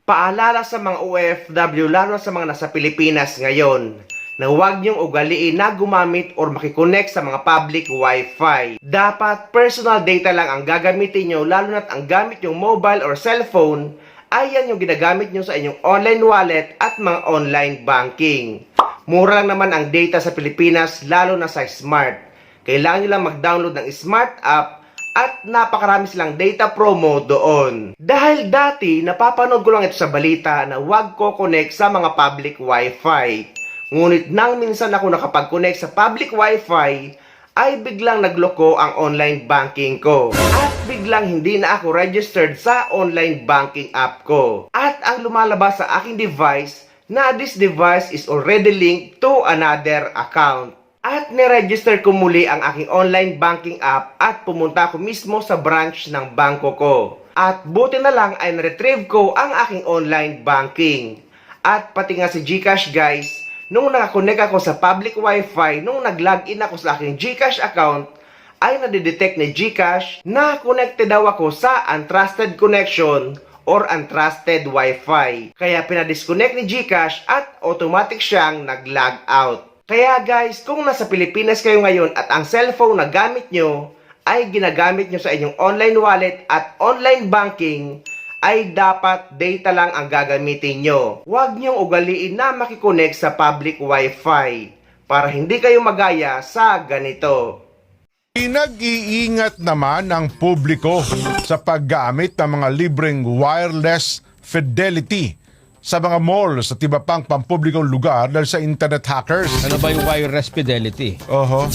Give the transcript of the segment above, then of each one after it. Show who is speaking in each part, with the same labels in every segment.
Speaker 1: Paalala sa mga OFW lalo sa mga nasa Pilipinas ngayon na huwag niyong ugaliin na gumamit or makikonek sa mga public Wi-Fi. Dapat personal data lang ang gagamitin niyo lalo na't ang gamit yung mobile or cellphone ay yan yung ginagamit niyo sa inyong online wallet at mga online banking. Mura lang naman ang data sa Pilipinas lalo na sa smart. Kailangan niyo lang mag-download ng smart app at napakarami silang data promo doon. Dahil dati, napapanood ko lang ito sa balita na huwag ko connect sa mga public Wi-Fi. Ngunit nang minsan ako nakapag-connect sa public Wi-Fi, ay biglang nagloko ang online banking ko. At biglang hindi na ako registered sa online banking app ko. At ang lumalabas sa aking device na this device is already linked to another account. At niregister ko muli ang aking online banking app at pumunta ako mismo sa branch ng bangko ko. At buti na lang ay na-retrieve ko ang aking online banking. At pati nga si GCash guys, nung nakakonect ako sa public Wi-Fi, nung nag-login ako sa aking GCash account, ay nadidetect ni GCash na connected daw ako sa untrusted connection or untrusted Wi-Fi. Kaya pinadisconnect ni GCash at automatic siyang nag-log out. Kaya guys, kung nasa Pilipinas kayo ngayon at ang cellphone na gamit nyo ay ginagamit nyo sa inyong online wallet at online banking, ay dapat data lang ang gagamitin nyo. Huwag nyong ugaliin na makikonek sa public Wi-Fi para hindi kayo magaya sa ganito.
Speaker 2: Pinag-iingat naman ng publiko sa paggamit ng mga libreng wireless fidelity sa mga malls at iba pang pampublikong lugar dahil sa internet hackers.
Speaker 3: Ano ba yung wireless fidelity?
Speaker 2: Oho.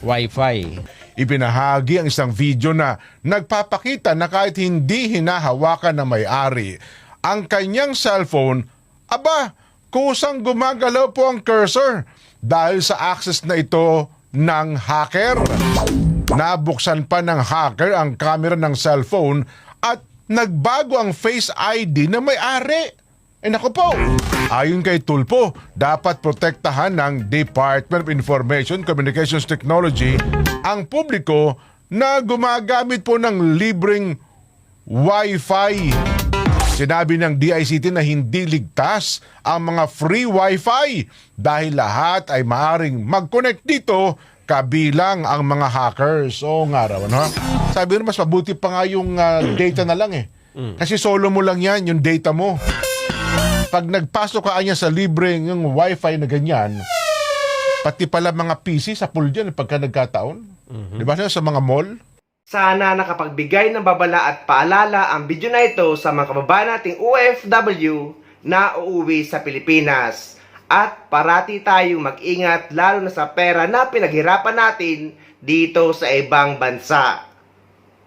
Speaker 3: Wi-Fi.
Speaker 2: Ibinahagi ang isang video na nagpapakita na kahit hindi hinahawakan ng may-ari ang kanyang cellphone, aba, kusang gumagalaw po ang cursor dahil sa access na ito ng hacker. Nabuksan pa ng hacker ang camera ng cellphone at nagbago ang Face ID na may-ari. Naku po, ayon kay Tulpo, dapat protektahan ng Department of Information Communications Technology ang publiko na gumagamit po ng libreng Wi-Fi. Sinabi ng DICT na hindi ligtas ang mga free Wi-Fi dahil lahat ay maaaring mag-connect dito kabilang ang mga hackers. Oo nga raw, no? Sabi rin, mas mabuti pa nga yung data na lang eh. Kasi solo mo lang yan, yung data mo. Pag nagpasok ka niya sa libreng yung Wi-Fi na ganyan, pati pala mga PC sa pool dyan pagka nagkataon. Di ba sa mga mall?
Speaker 1: Sana nakapagbigay ng babala at paalala ang video na ito sa mga kababayan nating OFW na uuwi sa Pilipinas. At parati tayong mag-ingat lalo na sa pera na pinaghirapan natin dito sa ibang bansa.